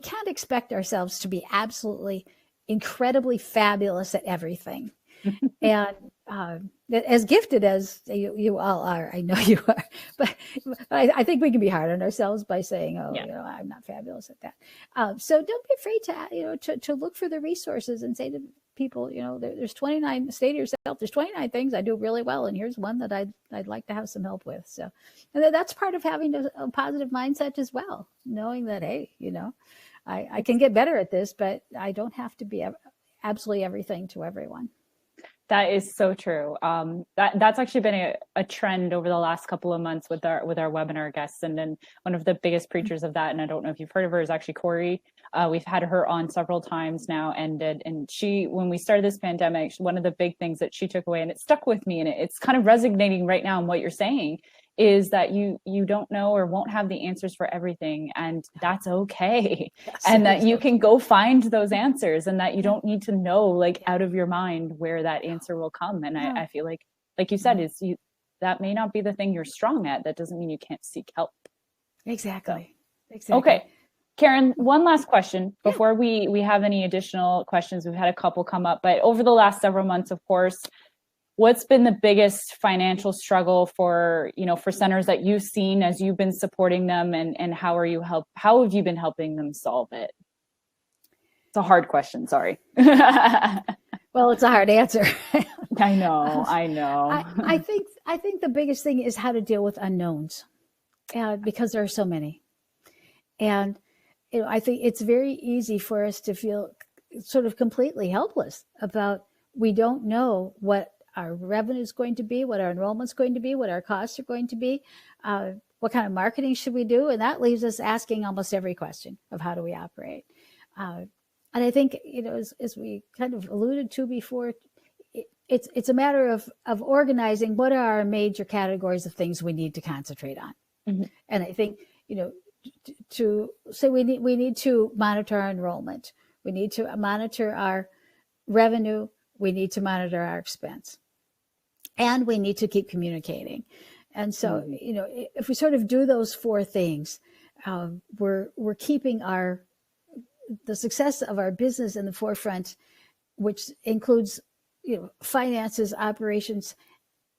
can't expect ourselves to be absolutely incredibly fabulous at everything. And as gifted as you all are, I know you are, but I think we can be hard on ourselves by saying, I'm not fabulous at that. So don't be afraid to look for the resources and say to people, there's 29, say to yourself, there's 29 things I do really well. And here's one that I'd like to have some help with. So, and that's part of having a positive mindset as well, knowing that, hey, I can get better at this, but I don't have to be absolutely everything to everyone. That is so true. That's actually been a trend over the last couple of months with our webinar guests. And then one of the biggest preachers of that, and I don't know if you've heard of her, is actually Corey. We've had her on several times now. And she, when we started this pandemic, one of the big things that she took away, and it stuck with me, and it's kind of resonating right now in what you're saying, is that you don't know or won't have the answers for everything, and that's okay. Yes, and that you can go find those answers, and that you don't need to know out of your mind where that answer will come. And I feel like you said, that may not be the thing you're strong at. That doesn't mean you can't seek help. Exactly. So, exactly. Okay. Karen, one last question before we have any additional questions. We've had a couple come up, but over the last several months, of course, what's been the biggest financial struggle for centers that you've seen as you've been supporting them, and how have you been helping them solve it? It's a hard question. Sorry. Well, it's a hard answer. I know. I think the biggest thing is how to deal with unknowns, because there are so many. And I think it's very easy for us to feel sort of completely helpless about, we don't know what our revenue is going to be, what our enrollment's going to be, what our costs are going to be, what kind of marketing should we do? And that leaves us asking almost every question of how do we operate. And I think, as we kind of alluded to before, it's a matter of organizing what are our major categories of things we need to concentrate on. Mm-hmm. And I think, to say we need to monitor our enrollment. We need to monitor our revenue. We need to monitor our expense. And we need to keep communicating. And so, if we sort of do those four things, we're keeping the success of our business in the forefront, which includes, finances, operations,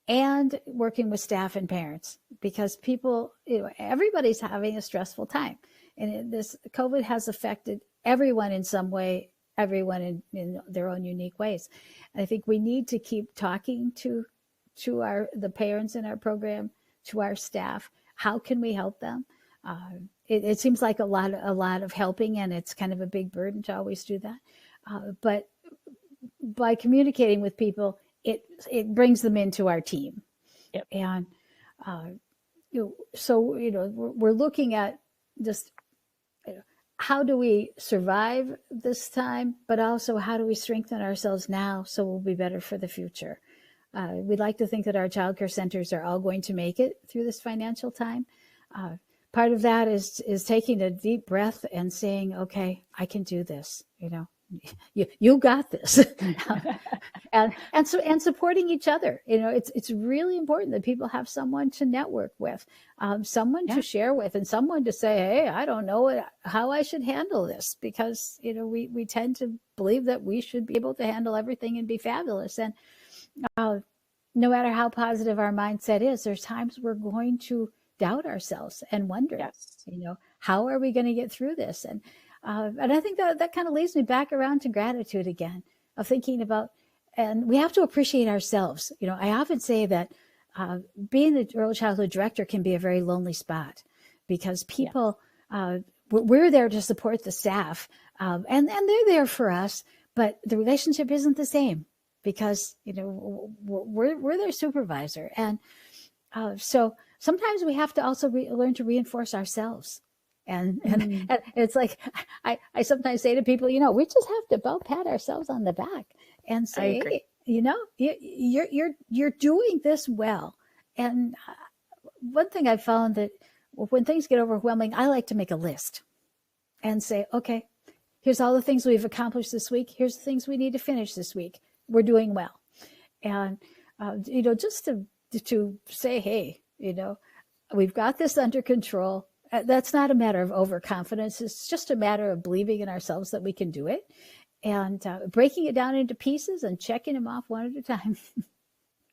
and working with staff and parents, because people, everybody's having a stressful time. And this COVID has affected everyone in some way, everyone in their own unique ways. And I think we need to keep talking to the parents in our program, to our staff. How can we help them? It seems like a lot of helping, and it's kind of a big burden to always do that. But by communicating with people, it brings them into our team. Yep. And we're looking at just how do we survive this time, but also how do we strengthen ourselves now so we'll be better for the future. We'd like to think that our childcare centers are all going to make it through this financial time. Part of that is taking a deep breath and saying, okay, I can do this. You got this. and supporting each other. It's really important that people have someone to network with, someone to share with, and someone to say, hey, I don't know how I should handle this, because we tend to believe that we should be able to handle everything and be fabulous. And no matter how positive our mindset is, there's times we're going to doubt ourselves and wonder, how are we going to get through this? And I think that kind of leads me back around to gratitude again, of thinking about, and we have to appreciate ourselves. I often say that being the early childhood director can be a very lonely spot, because people, we're there to support the staff, and they're there for us, but the relationship isn't the same, because, we're their supervisor. And so sometimes we have to also learn to reinforce ourselves. And it's like, I sometimes say to people, we just have to about pat ourselves on the back and say, hey, you're doing this well. And one thing I found that when things get overwhelming, I like to make a list and say, okay, here's all the things we've accomplished this week. Here's the things we need to finish this week. We're doing well. And just to say, hey, we've got this under control. That's not a matter of overconfidence. It's just a matter of believing in ourselves that we can do it, and breaking it down into pieces and checking them off one at a time.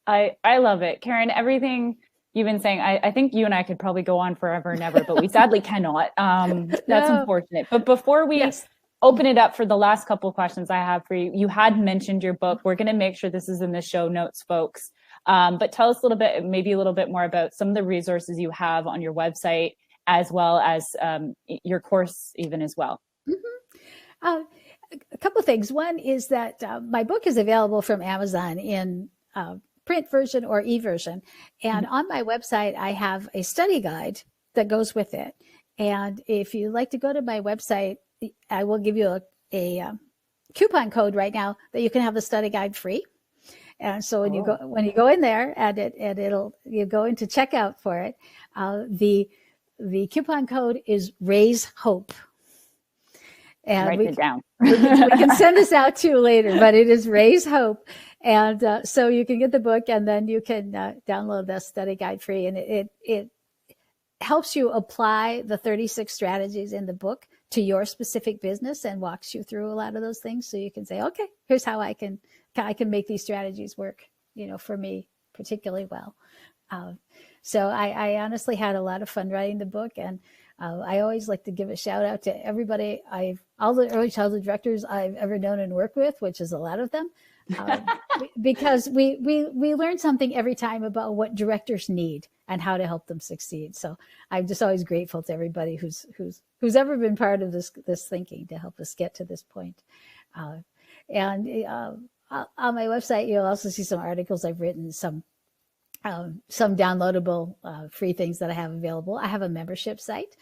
I love it. Karen, everything you've been saying, I think you and I could probably go on forever and ever, but we sadly cannot. That's unfortunate. But before we open it up for the last couple of questions I have for you, you had mentioned your book. We're going to make sure this is in the show notes, folks. But tell us maybe a little bit more about some of the resources you have on your website, as well as your course even as well. Mm-hmm. A couple of things. One is that my book is available from Amazon in print version or e-version. And on my website, I have a study guide that goes with it. And if you'd like to go to my website, I will give you a coupon code right now that you can have the study guide free. And so when you go in there and you go into checkout for it, the coupon code is Raise Hope. And write it down. we can send this out to you later, but it is Raise Hope. And so you can get the book, and then you can download the study guide free. And it helps you apply the 36 strategies in the book to your specific business and walks you through a lot of those things. So you can say, okay, here's how I can make these strategies work, for me particularly well. So I honestly had a lot of fun writing the book, and I always like to give a shout out to everybody. All the early childhood directors I've ever known and worked with, which is a lot of them, because we learn something every time about what directors need and how to help them succeed. So I'm just always grateful to everybody who's ever been part of this thinking to help us get to this point. And on my website, you'll also see some articles I've written, some downloadable free things that I have available. I have a membership site,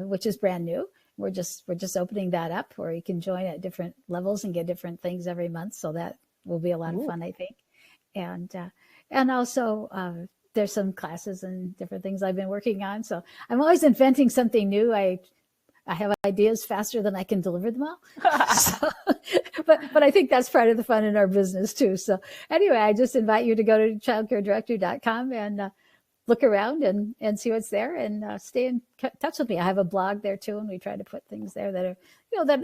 which is brand new. We're just opening that up, where you can join at different levels and get different things every month. So that will be a lot of fun, I think. And also there's some classes and different things I've been working on. So I'm always inventing something new. I have ideas faster than I can deliver them all. But I think that's part of the fun in our business too. So anyway, I just invite you to go to childcaredirector.com and look around and see what's there, and stay in touch with me. I have a blog there too, and we try to put things there that are,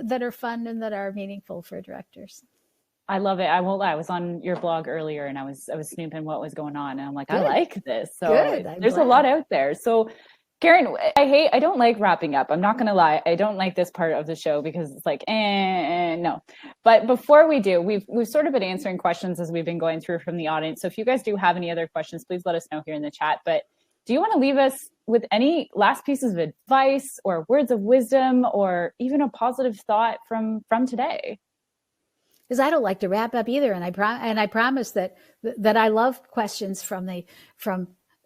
that are fun and that are meaningful for directors. I love it. I won't lie. I was on your blog earlier, and I was snooping what was going on, and I'm like, I like this. So there's a lot out there. So Karen, I don't like wrapping up. I'm not going to lie. I don't like this part of the show because it's like, no. But before we do, we've sort of been answering questions as we've been going through from the audience. So if you guys do have any other questions, please let us know here in the chat. But do you want to leave us with any last pieces of advice or words of wisdom, or even a positive thought from today? Because I don't like to wrap up either. And I promise that I love questions from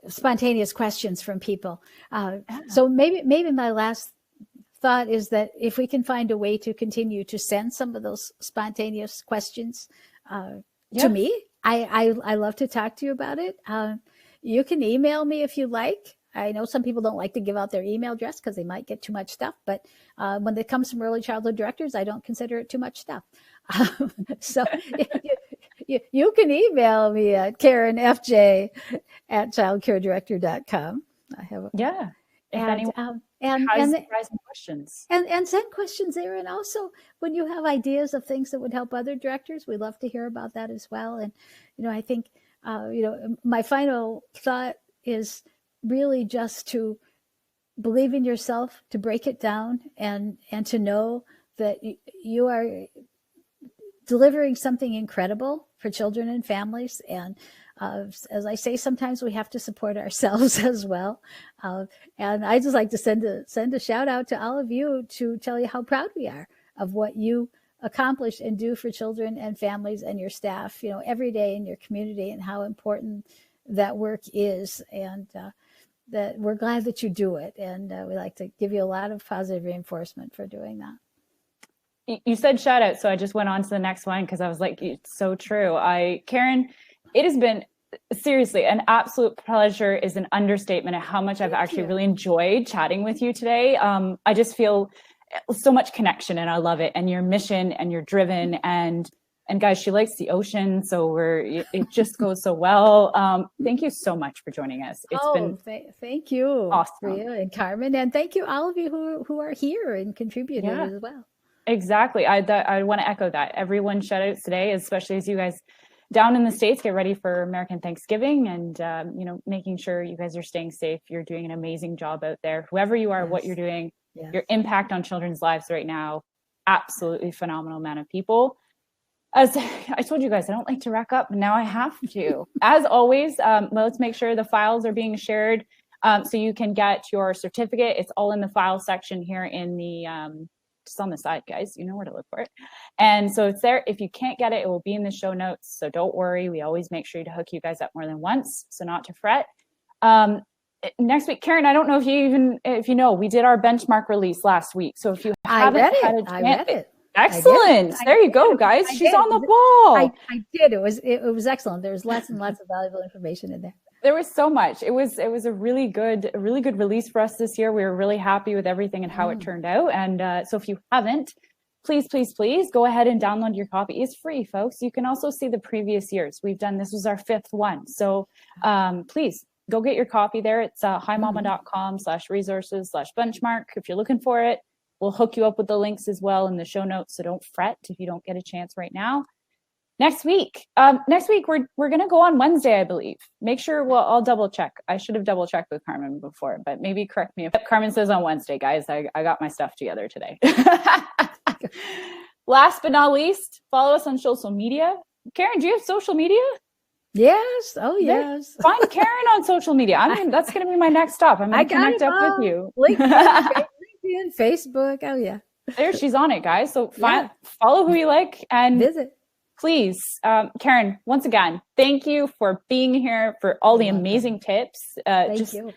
spontaneous questions from people. So maybe my last thought is that if we can find a way to continue to send some of those spontaneous questions to me, I love to talk to you about it. You can email me if you like. I know some people don't like to give out their email address because they might get too much stuff, but when it comes from early childhood directors, I don't consider it too much stuff. So you can email me at KarenFJ@childcaredirector.com. I have questions and send questions there. And also, when you have ideas of things that would help other directors, we love to hear about that as well. And I think my final thought is really just to believe in yourself, to break it down, and to know that you are delivering something incredible for children and families. And as I say, sometimes we have to support ourselves as well. And I just like to send a shout out to all of you to tell you how proud we are of what you accomplish and do for children and families and your staff, every day in your community, and how important that work is. And that we're glad that you do it. And we like to give you a lot of positive reinforcement for doing that. You said shout out, so I just went on to the next one because I was like, it's so true. Karen, it has been seriously an absolute pleasure is an understatement of how much I've actually really enjoyed chatting with you today. I just feel so much connection, and I love it. And your mission, and you're driven, and And guys, she likes the ocean, so it just goes so well. Thank you so much for joining us. It's been thank you, awesome. Bria and Carmen, and thank you all of you who are here and contributed as well. Exactly. I want to echo that. Everyone shout outs today, especially as you guys down in the States get ready for American Thanksgiving, and making sure you guys are staying safe. You're doing an amazing job out there. Whoever you are, what you're doing, your impact on children's lives right now, absolutely phenomenal amount of people. As I told you guys, I don't like to rack up, and now I have to. As always, let's make sure the files are being shared so you can get your certificate. It's all in the file section here in the just on the side, guys. You know where to look for it. And so it's there. If you can't get it, it will be in the show notes. So don't worry. We always make sure to hook you guys up more than once, so not to fret. Next week, Karen, I don't know if you know, we did our benchmark release last week. So if you haven't had a chance, I read it. Excellent. There you go, guys. She's on the ball. I did. It was excellent. There was lots and lots of valuable information in there. There was so much. It was a really good release for us this year. We were really happy with everything and how it turned out. And so if you haven't, please go ahead and download your copy. It's free, folks. You can also see the previous years. This was our 5th one. So please go get your copy there. It's himama.com/resources/benchmark. If you're looking for it, we'll hook you up with the links as well in the show notes. So don't fret if you don't get a chance right now. Next week, we're going to go on Wednesday, I believe. Make sure, I'll double check. I should have double checked with Carmen before, but maybe correct me if Carmen says on Wednesday, guys. I got my stuff together today. Last but not least, follow us on social media. Karen, do you have social media? Yes. Oh, yes. Find Karen on social media. That's going to be my next stop. I'm going to connect up with you. LinkedIn, Facebook. Oh, yeah. There, she's on it, guys. So follow who you like and visit. Please, Karen, once again, thank you for being here, for all the amazing tips. Thank you.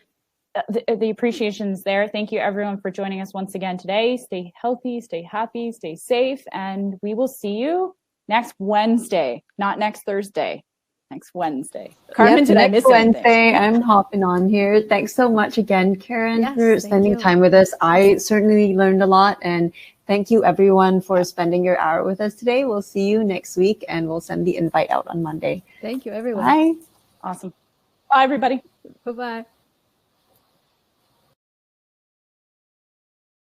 The appreciation's there. Thank you, everyone, for joining us once again today. Stay healthy, stay happy, stay safe, and we will see you next Wednesday, not next Thursday. Next Wednesday. Carmen, did I miss Wednesday, I'm hopping on here. Thanks so much again, Karen, for spending time with us. I certainly learned a lot, and thank you everyone for spending your hour with us today. We'll see you next week, and we'll send the invite out on Monday. Thank you, everyone. Bye. Awesome. Bye, everybody. Bye-bye.